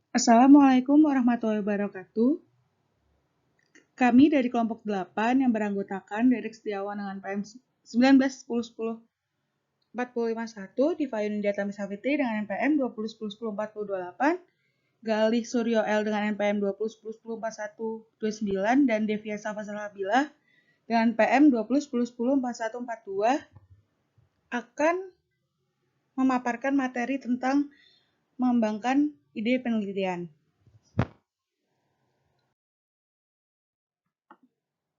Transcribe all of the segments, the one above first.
Assalamualaikum warahmatullahi wabarakatuh. Kami dari kelompok 8 yang beranggotakan Derek Setiawan dengan PM 19 10 10 451, Diva Yunindya Tamisafitri dengan NPM 20 10 10 4028, Galih Suryo L dengan NPM 20 10 10 4129, dan Devia Safa Salabila dengan PM 20 10 10 4142 akan memaparkan materi tentang mengembangkan ide penelitian.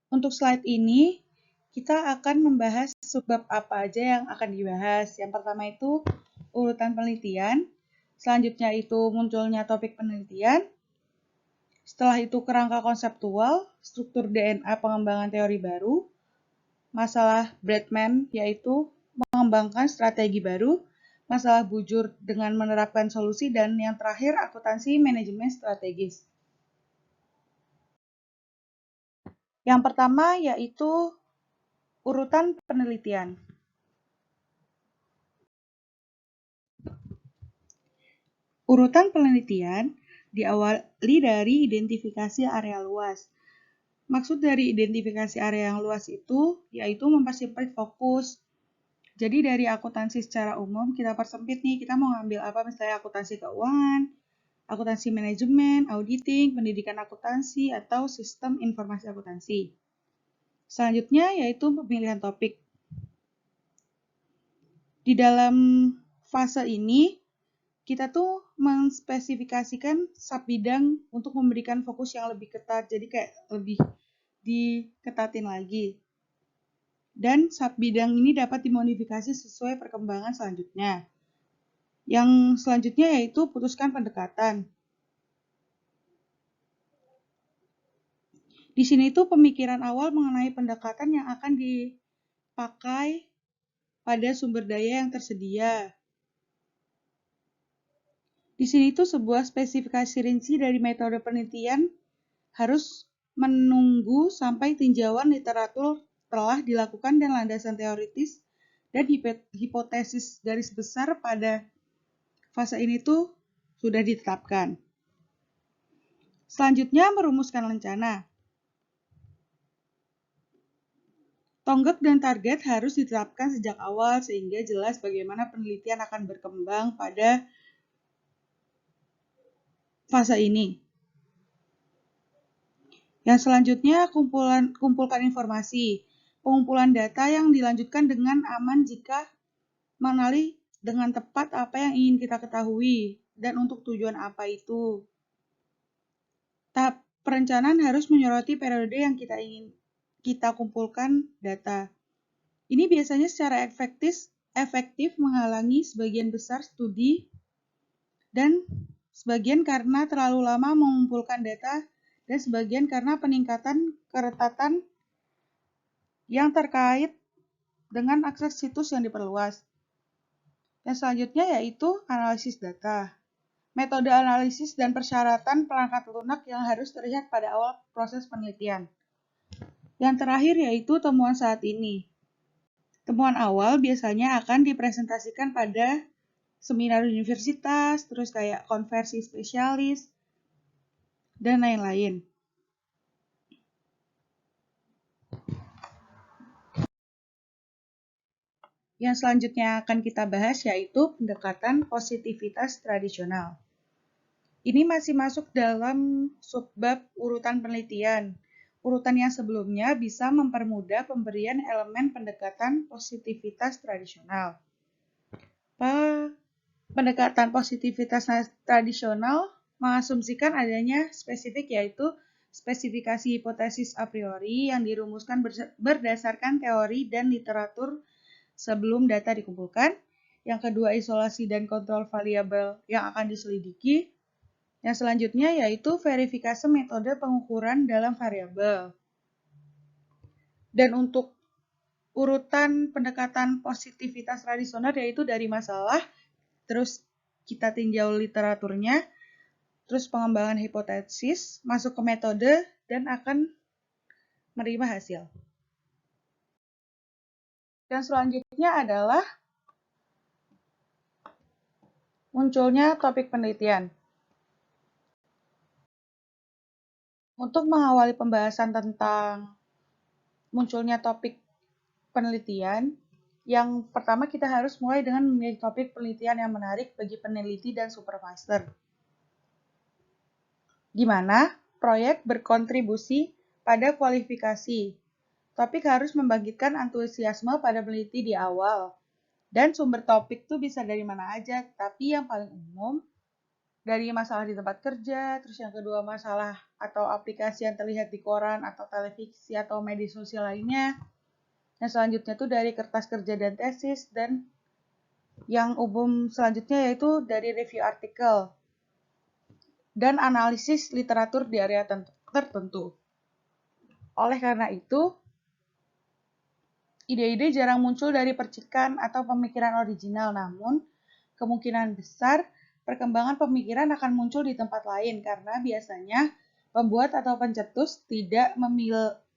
Untuk slide ini, kita akan membahas subbab apa aja yang akan dibahas. Yang pertama itu urutan penelitian, selanjutnya itu munculnya topik penelitian, setelah itu kerangka konseptual, struktur DNA pengembangan teori baru, masalah Bradman yaitu mengembangkan strategi baru, masalah bujur dengan menerapkan solusi, dan yang terakhir akuntansi manajemen strategis. Yang pertama yaitu urutan penelitian. Urutan penelitian diawali dari identifikasi area luas. Maksud dari identifikasi area yang luas itu yaitu mempersempit fokus. Jadi dari akuntansi secara umum kita persempit nih, kita mau ngambil apa, misalnya akuntansi keuangan, akuntansi manajemen, auditing, pendidikan akuntansi, atau sistem informasi akuntansi. Selanjutnya yaitu pemilihan topik. Di dalam fase ini kita tuh menspesifikasikan sub-bidang untuk memberikan fokus yang lebih ketat, jadi kayak lebih diketatin lagi. Dan sub-bidang ini dapat dimodifikasi sesuai perkembangan selanjutnya. Yang selanjutnya yaitu putuskan pendekatan. Di sini tuh pemikiran awal mengenai pendekatan yang akan dipakai pada sumber daya yang tersedia. Di sini tuh sebuah spesifikasi rinci dari metode penelitian harus menunggu sampai tinjauan literatur telah dilakukan dan landasan teoritis dan hipotesis garis besar pada fase ini tuh sudah ditetapkan. Selanjutnya merumuskan rencana. Tonggak dan target harus ditetapkan sejak awal sehingga jelas bagaimana penelitian akan berkembang pada fase ini. Yang selanjutnya kumpulkan informasi. Pengumpulan data yang dilanjutkan dengan aman jika mengenali dengan tepat apa yang ingin kita ketahui dan untuk tujuan apa itu. Tahap perencanaan harus menyoroti periode yang kita kumpulkan data. Ini biasanya secara efektif menghalangi sebagian besar studi dan sebagian karena terlalu lama mengumpulkan data dan sebagian karena peningkatan keretatan yang terkait dengan akses situs yang diperluas. Yang selanjutnya yaitu analisis data. Metode analisis dan persyaratan perangkat lunak yang harus terlihat pada awal proses penelitian. Yang terakhir yaitu temuan saat ini. Temuan awal biasanya akan dipresentasikan pada seminar universitas, terus kayak konversi spesialis, dan lain-lain. Yang selanjutnya akan kita bahas yaitu pendekatan positivitas tradisional. Ini masih masuk dalam subbab urutan penelitian. Urutan yang sebelumnya bisa mempermudah pemberian elemen pendekatan positivitas tradisional. Pendekatan positivitas tradisional mengasumsikan adanya spesifik yaitu spesifikasi hipotesis a priori yang dirumuskan berdasarkan teori dan literatur sebelum data dikumpulkan. Yang kedua, isolasi dan kontrol variabel yang akan diselidiki. Yang selanjutnya yaitu verifikasi metode pengukuran dalam variabel. Dan untuk urutan pendekatan positivitas tradisional yaitu dari masalah, terus kita tinjau literaturnya, terus pengembangan hipotesis, masuk ke metode, dan akan menerima hasil. Yang selanjutnya adalah munculnya topik penelitian. Untuk mengawali pembahasan tentang munculnya topik penelitian, yang pertama kita harus mulai dengan memilih topik penelitian yang menarik bagi peneliti dan supervisor. Di mana proyek berkontribusi pada kualifikasi. Topik harus membangkitkan antusiasme pada peneliti di awal. Dan sumber topik itu bisa dari mana aja, tapi yang paling umum dari masalah di tempat kerja, terus yang kedua masalah atau aplikasi yang terlihat di koran atau televisi atau media sosial lainnya. Yang selanjutnya itu dari kertas kerja dan tesis, dan yang umum selanjutnya yaitu dari review artikel dan analisis literatur di area tertentu. Oleh karena itu, ide-ide jarang muncul dari percikan atau pemikiran original, namun kemungkinan besar perkembangan pemikiran akan muncul di tempat lain karena biasanya pembuat atau pencetus tidak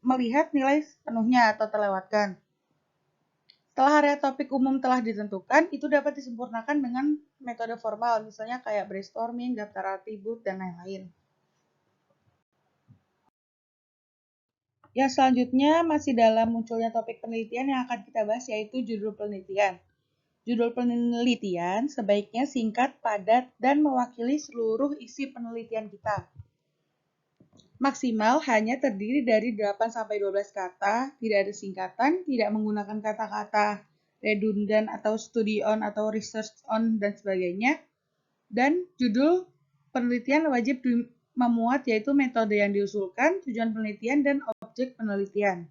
melihat nilai penuhnya atau terlewatkan. Setelah area topik umum telah ditentukan, itu dapat disempurnakan dengan metode formal, misalnya kayak brainstorming, daftar atribut, dan lain-lain. Yang selanjutnya masih dalam munculnya topik penelitian yang akan kita bahas, yaitu judul penelitian. Judul penelitian sebaiknya singkat, padat, dan mewakili seluruh isi penelitian kita. Maksimal hanya terdiri dari 8-12 kata, tidak ada singkatan, tidak menggunakan kata-kata redundant atau study on atau research on, dan sebagainya. Dan judul penelitian wajib memuat yaitu metode yang diusulkan, tujuan penelitian, dan objek penelitian.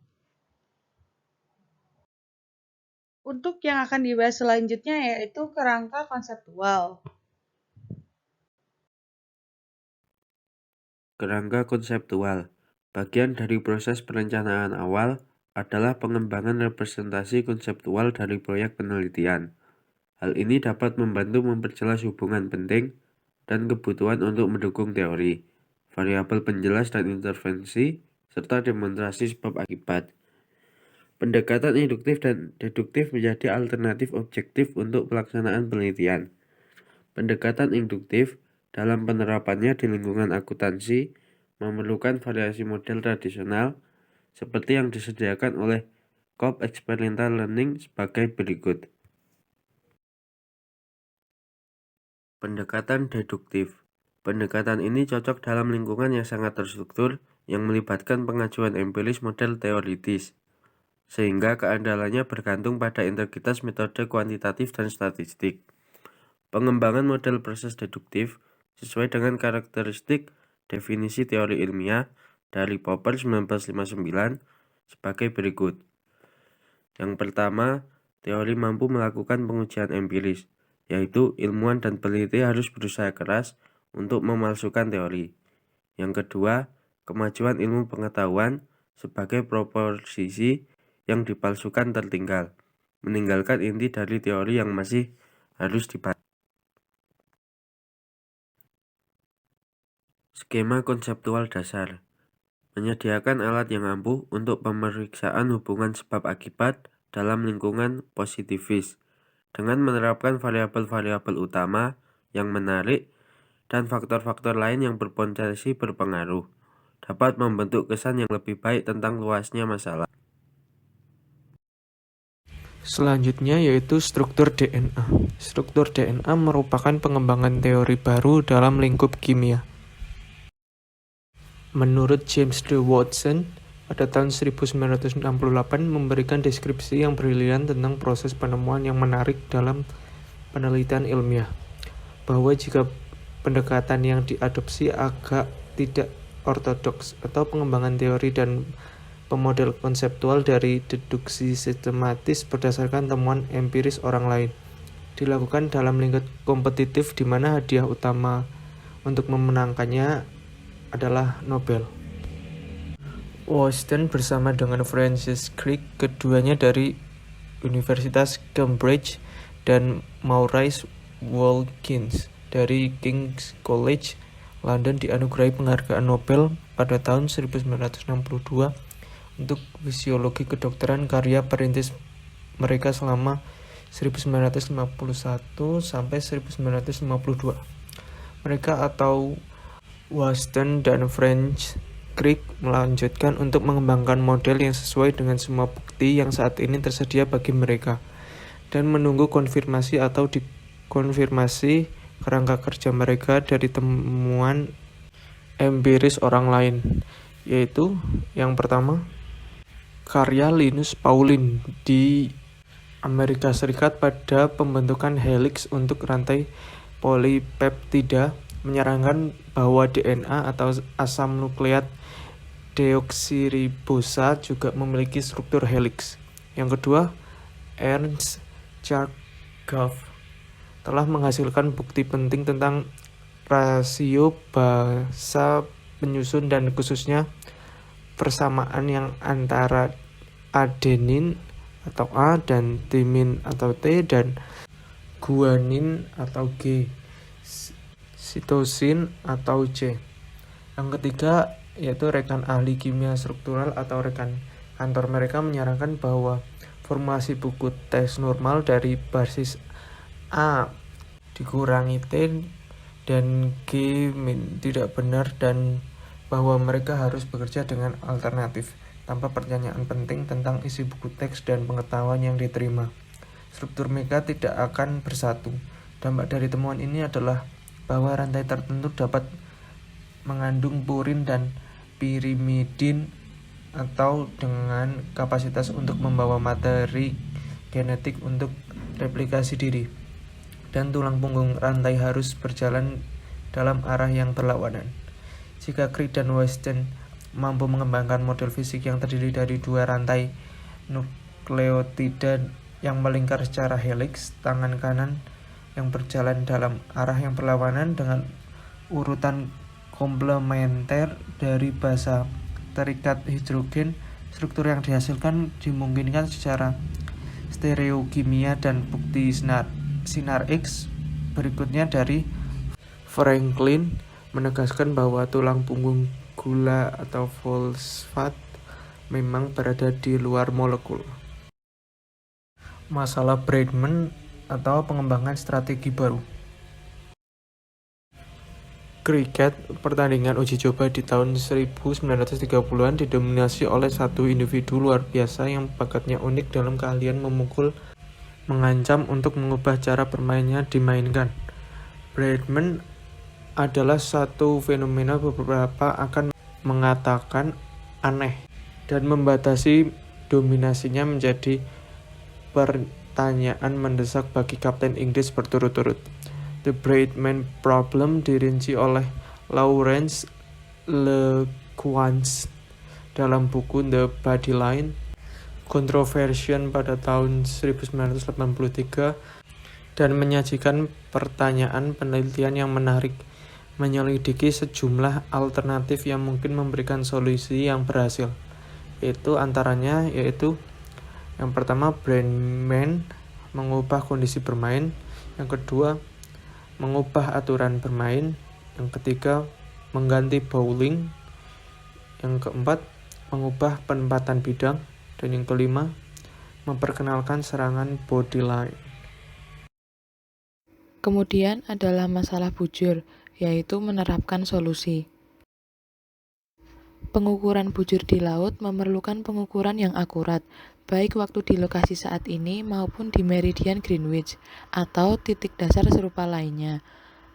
Untuk yang akan dibahas selanjutnya yaitu kerangka konseptual. Kerangka konseptual, bagian dari proses perencanaan awal, adalah pengembangan representasi konseptual dari proyek penelitian. Hal ini dapat membantu memperjelas hubungan penting dan kebutuhan untuk mendukung teori, variabel penjelas dan intervensi, serta demonstrasi sebab akibat. Pendekatan induktif dan deduktif menjadi alternatif objektif untuk pelaksanaan penelitian. Pendekatan induktif dalam penerapannya di lingkungan akuntansi memerlukan variasi model tradisional seperti yang disediakan oleh Cobb Experiential Learning sebagai berikut. Pendekatan deduktif. Pendekatan ini cocok dalam lingkungan yang sangat terstruktur yang melibatkan pengajuan empiris model teoritis, sehingga keandalannya bergantung pada integritas metode kuantitatif dan statistik. Pengembangan model proses deduktif sesuai dengan karakteristik definisi teori ilmiah dari Popper 1959 sebagai berikut. Yang pertama, teori mampu melakukan pengujian empiris, yaitu ilmuwan dan peneliti harus berusaha keras untuk memalsukan teori. Yang kedua, kemajuan ilmu pengetahuan sebagai proposisi yang dipalsukan tertinggal, meninggalkan inti dari teori yang masih harus dibahas. Skema konseptual dasar menyediakan alat yang ampuh untuk pemeriksaan hubungan sebab akibat dalam lingkungan positivis dengan menerapkan variabel-variabel utama yang menarik dan faktor-faktor lain yang berpotensi berpengaruh, dapat membentuk kesan yang lebih baik tentang luasnya masalah. Selanjutnya yaitu struktur DNA. Struktur DNA merupakan pengembangan teori baru dalam lingkup kimia. Menurut James D. Watson, pada tahun 1968 memberikan deskripsi yang brilian tentang proses penemuan yang menarik dalam penelitian ilmiah, bahwa jika pendekatan yang diadopsi agak tidak ortodoks atau pengembangan teori dan pemodel konseptual dari deduksi sistematis berdasarkan temuan empiris orang lain, dilakukan dalam lingkup kompetitif di mana hadiah utama untuk memenangkannya adalah Nobel. Watson bersama dengan Francis Crick, keduanya dari Universitas Cambridge, dan Maurice Wilkins dari King's College London dianugerahi penghargaan Nobel pada tahun 1962 untuk fisiologi kedokteran, karya perintis mereka selama 1951 sampai 1952. Mereka atau Watson dan Francis Crick melanjutkan untuk mengembangkan model yang sesuai dengan semua bukti yang saat ini tersedia bagi mereka, dan menunggu konfirmasi atau dikonfirmasi kerangka kerja mereka dari temuan empiris orang lain, yaitu yang pertama, karya Linus Pauling di Amerika Serikat pada pembentukan helix untuk rantai polipeptida, menyarankan bahwa DNA atau asam nukleat deoksiribosa juga memiliki struktur helix. Yang kedua, Ernst Chargaff telah menghasilkan bukti penting tentang rasio basa penyusun dan khususnya persamaan yang antara adenin atau A dan timin atau T dan guanin atau G, sitosin atau C. Yang ketiga yaitu rekan ahli kimia struktural atau rekan kantor mereka menyarankan bahwa formulasi buku teks normal dari basis A dikurangi T dan G tidak benar, dan bahwa mereka harus bekerja dengan alternatif tanpa pertanyaan penting tentang isi buku teks dan pengetahuan yang diterima. Struktur mereka tidak akan bersatu. Dampak dari temuan ini adalah bahwa rantai tertentu dapat mengandung purin dan pirimidin atau dengan kapasitas untuk membawa materi genetik untuk replikasi diri, dan tulang punggung rantai harus berjalan dalam arah yang berlawanan. Jika Crick dan Westen mampu mengembangkan model fisik yang terdiri dari dua rantai nukleotida yang melingkar secara helix tangan kanan yang berjalan dalam arah yang berlawanan dengan urutan komplementer dari basa terikat hidrogen, struktur yang dihasilkan dimungkinkan secara stereokimia, dan bukti sinar X berikutnya dari Franklin menegaskan bahwa tulang punggung gula atau fosfat memang berada di luar molekul. Masalah Bridgman atau pengembangan strategi baru. Kriket, pertandingan uji coba di tahun 1930-an didominasi oleh satu individu luar biasa yang bakatnya unik dalam keahlian memukul, mengancam untuk mengubah cara permainnya dimainkan. Bridgman adalah satu fenomena beberapa akan mengatakan aneh, dan membatasi dominasinya menjadi pertanyaan mendesak bagi Kapten Inggris berturut-turut. The Bridgman Problem dirinci oleh Lawrence LeCunch dalam buku The Body Line Controversial pada tahun 1983, dan menyajikan pertanyaan penelitian yang menarik, menyelidiki sejumlah alternatif yang mungkin memberikan solusi yang berhasil, yaitu yang pertama, Bridgman mengubah kondisi bermain, yang kedua, mengubah aturan bermain, yang ketiga, mengganti bowling, yang keempat, mengubah penempatan bidang, dan yang kelima, memperkenalkan serangan body line. Kemudian adalah masalah bujur, yaitu menerapkan solusi. Pengukuran bujur di laut memerlukan pengukuran yang akurat, baik waktu di lokasi saat ini maupun di meridian Greenwich atau titik dasar serupa lainnya.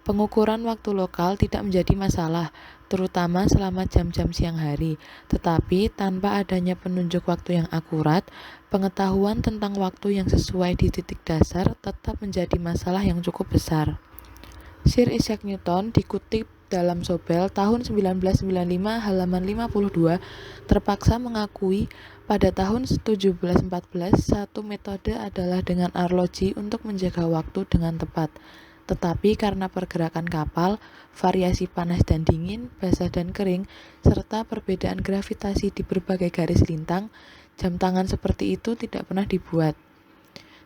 Pengukuran waktu lokal tidak menjadi masalah, terutama selama jam-jam siang hari, tetapi tanpa adanya penunjuk waktu yang akurat, pengetahuan tentang waktu yang sesuai di titik dasar tetap menjadi masalah yang cukup besar. Sir Isaac Newton dikutip dalam Sobel tahun 1995 halaman 52 terpaksa mengakui pada tahun 1714 satu metode adalah dengan arloji untuk menjaga waktu dengan tepat. Tetapi karena pergerakan kapal, variasi panas dan dingin, basah dan kering, serta perbedaan gravitasi di berbagai garis lintang, jam tangan seperti itu tidak pernah dibuat.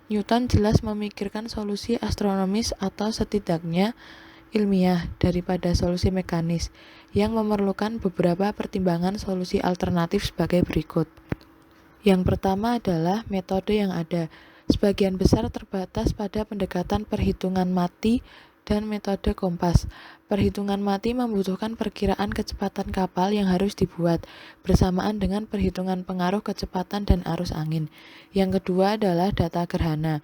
Newton jelas memikirkan solusi astronomis atau setidaknya ilmiah daripada solusi mekanis, yang memerlukan beberapa pertimbangan solusi alternatif sebagai berikut. Yang pertama adalah metode yang ada. Sebagian besar terbatas pada pendekatan perhitungan mati dan metode kompas. Perhitungan mati membutuhkan perkiraan kecepatan kapal yang harus dibuat, bersamaan dengan perhitungan pengaruh kecepatan dan arus angin. Yang kedua adalah data gerhana.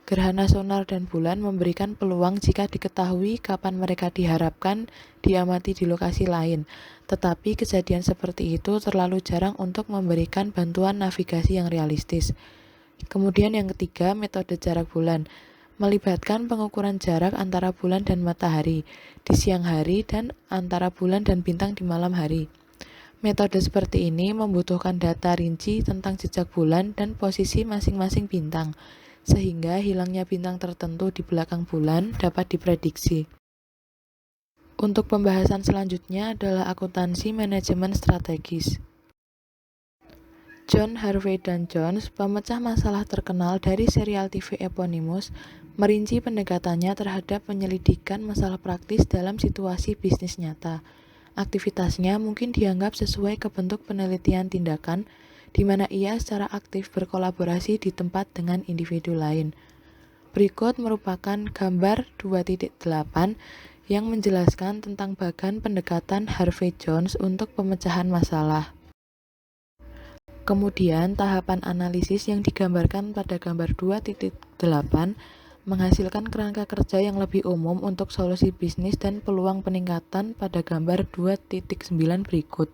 Gerhana sonar dan bulan memberikan peluang jika diketahui kapan mereka diharapkan diamati di lokasi lain. Tetapi kejadian seperti itu terlalu jarang untuk memberikan bantuan navigasi yang realistis. Kemudian yang ketiga, metode jarak bulan. Melibatkan pengukuran jarak antara bulan dan matahari di siang hari dan antara bulan dan bintang di malam hari. Metode seperti ini membutuhkan data rinci tentang jejak bulan dan posisi masing-masing bintang, sehingga hilangnya bintang tertentu di belakang bulan dapat diprediksi. Untuk pembahasan selanjutnya adalah akuntansi manajemen strategis. John Harvey dan Jones, pemecah masalah terkenal dari serial TV Eponymous, merinci pendekatannya terhadap penyelidikan masalah praktis dalam situasi bisnis nyata. Aktivitasnya mungkin dianggap sesuai ke bentuk penelitian tindakan, di mana ia secara aktif berkolaborasi di tempat dengan individu lain. Berikut merupakan gambar 2.8 yang menjelaskan tentang bagan pendekatan Harvey Jones untuk pemecahan masalah. Kemudian, tahapan analisis yang digambarkan pada gambar 2.8 menghasilkan kerangka kerja yang lebih umum untuk solusi bisnis dan peluang peningkatan pada gambar 2.9 berikut.